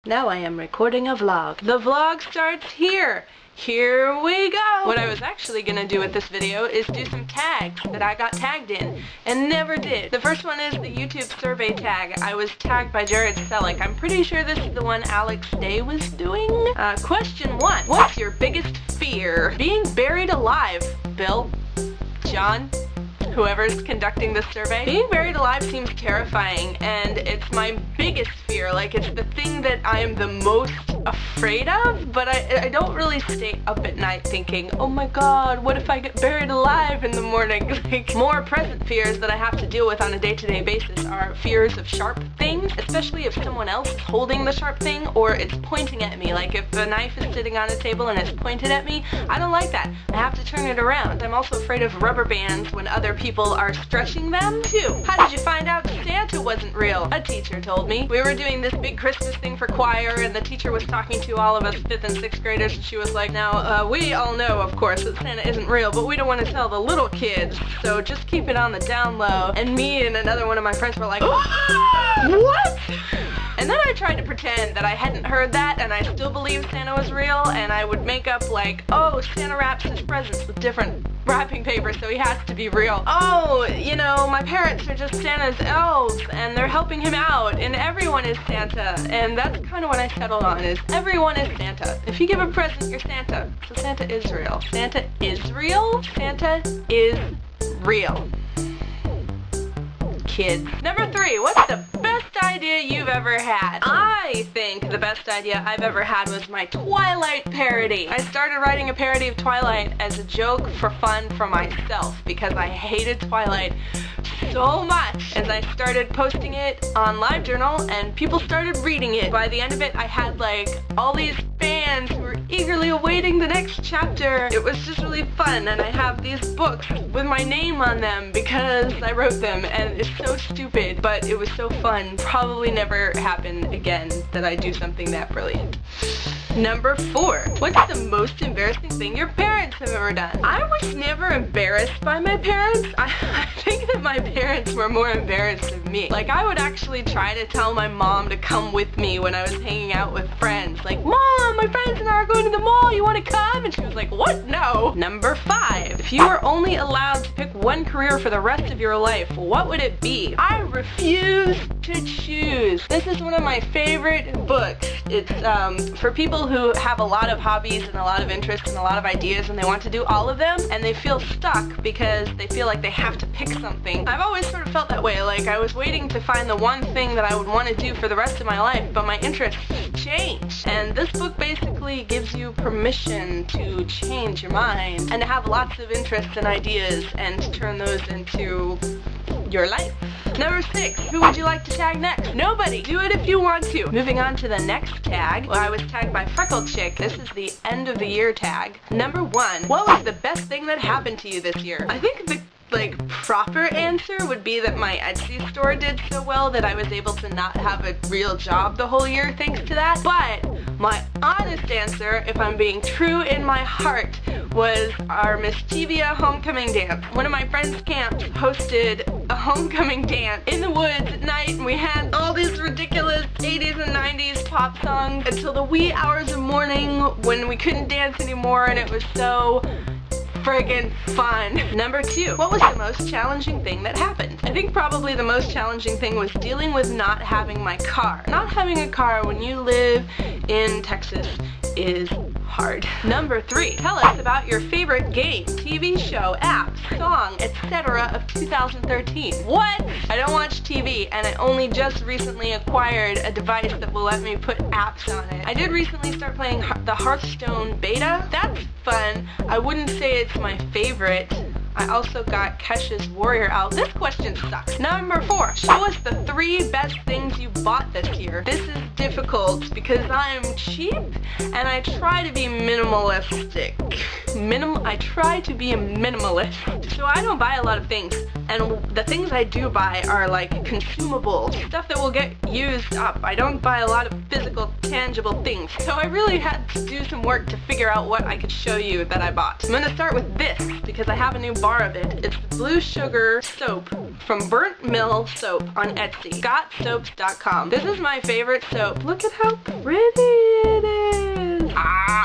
Now I am recording a vlog. The vlog starts here. Here we go! What I was actually gonna do with this video is do some tags that I got tagged in and never did. The first one is the YouTube survey tag. I was tagged by Jared Selleck. I'm pretty sure this is the one Alex Day was doing. Question 1. What's your biggest fear? Being buried alive. Bill? John? Whoever's conducting this survey. Being buried alive seems terrifying, and it's my biggest fear. Like, it's the thing that I am the most afraid of, but I don't really stay up at night thinking, oh my god, what if I get buried alive in the morning? Like, more present fears that I have to deal with on a day-to-day basis are fears of sharp things, especially if someone else is holding the sharp thing or it's pointing at me. Like, if a knife is sitting on a table and it's pointed at me, I don't like that. I have to turn it around. I'm also afraid of rubber bands when other people are stretching them. 2. How did you find out Santa wasn't real? A teacher told me. We were doing this big Christmas thing for choir, and the teacher was talking to all of us 5th and 6th graders, and she was like, now, we all know, of course, that Santa isn't real, but we don't want to tell the little kids, so just keep it on the down low. And me and another one of my friends were like, what? And then I tried to pretend that I hadn't heard that, and I still believed Santa was real, and I would make up like, oh, Santa wraps his presents with different wrapping paper, so he has to be real. Oh, you know, my parents are just Santa's elves, and they're helping him out, and everyone is Santa. And that's kind of what I settled on, is everyone is Santa. If you give a present, you're Santa. So Santa is real. Santa is real. Santa is real. Kids. Number 3, what's the best idea you've ever had? I think the best idea I've ever had was my Twilight parody. I started writing a parody of Twilight as a joke for fun for myself because I hated Twilight so much. As I started posting it on LiveJournal and people started reading it. By the end of it, I had like all these fans who were eagerly awaiting the next chapter. It was just really fun, and I have these books with my name on them because I wrote them, and it's so stupid, but it was so fun. Probably never happen again that I do something that brilliant. Number 4. What's the most embarrassing thing your parents have ever done? I was never embarrassed by my parents. I think that my parents were more embarrassed of me. Like, I would actually try to tell my mom to come with me when I was hanging out with friends. Like, Mom, my friends and I are going to the mall, you want to come? And she was like, what? No. Number 5. If you were only allowed to pick one career for the rest of your life, what would it be? I refuse to choose. This is one of my favorite books. It's for people who have a lot of hobbies and a lot of interests and a lot of ideas, and they want to do all of them, and they feel stuck because they feel like they have to pick something. I've always sort of felt that way. Like, I was waiting to find the one thing that I would want to do for the rest of my life, but my interests change. And this book basically gives you permission to change your mind and to have lots of interests and ideas and to turn those into your life. Number 6, who would you like to tag next? Nobody. Do it if you want to. Moving on to the next tag. Well, I was tagged by Freckle Chick. This is the end of the year tag. Number 1, what was the best thing that happened to you this year? I think the proper answer would be that my Etsy store did so well that I was able to not have a real job the whole year thanks to that. But my honest answer, if I'm being true in my heart, was our Mischievia homecoming dance. One of my friend's camps hosted a homecoming dance in the woods at night, and we had all these ridiculous 80s and 90s pop songs until the wee hours of morning when we couldn't dance anymore, and it was so friggin' fun. Number 2, what was the most challenging thing that happened? I think probably the most challenging thing was dealing with not having my car. Not having a car when you live in Texas is hard. Number 3, tell us about your favorite game, TV show, app, song, etc. of 2013. What? I don't watch TV, and I only just recently acquired a device that will let me put apps on it. I did recently start playing the Hearthstone beta. That's fun. I wouldn't say it's my favorite. I also got Kesha's Warrior out. This question sucks. Number 4, show us the 3 best things you bought this year. This is difficult because I'm cheap and I try to be minimalistic. I try to be a minimalist. So I don't buy a lot of things. And the things I do buy are like consumable stuff that will get used up. I don't buy a lot of physical, tangible things. So I really had to do some work to figure out what I could show you that I bought. I'm gonna start with this because I have a new bar of it. It's the Blue Sugar soap from Burnt Mill Soap on Etsy. Gotsoaps.com. This is my favorite soap. Look at how pretty it is.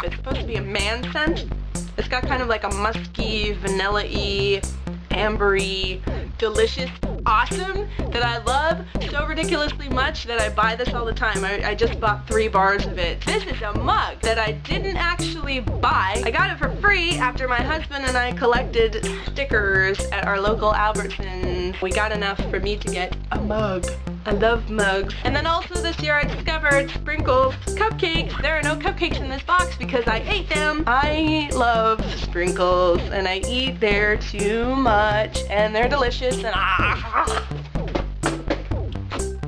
It's supposed to be a man scent. It's got kind of like a musky, vanilla-y, ambery, delicious, awesome that I love so ridiculously much that I buy this all the time. I just bought 3 bars of it. This is a mug that I didn't actually buy. I got it for free after my husband and I collected stickers at our local Albertsons. We got enough for me to get a mug. I love mugs. And then also this year I discovered Sprinkles cupcakes. There are no cupcakes in this box because I ate them. I love Sprinkles and I eat there too much and they're delicious and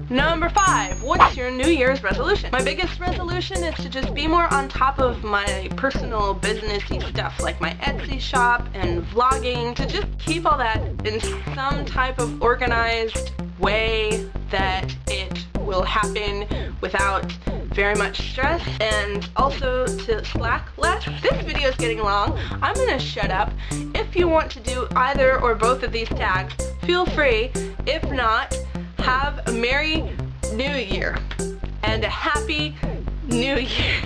Number 5, what's your New Year's resolution? My biggest resolution is to just be more on top of my personal businessy stuff like my Etsy shop and vlogging, to just keep all that in some type of organized way that it will happen without very much stress, and also to slack less. This video is getting long. I'm gonna shut up. If you want to do either or both of these tags, feel free. If not, have a Merry New Year and a Happy New Year.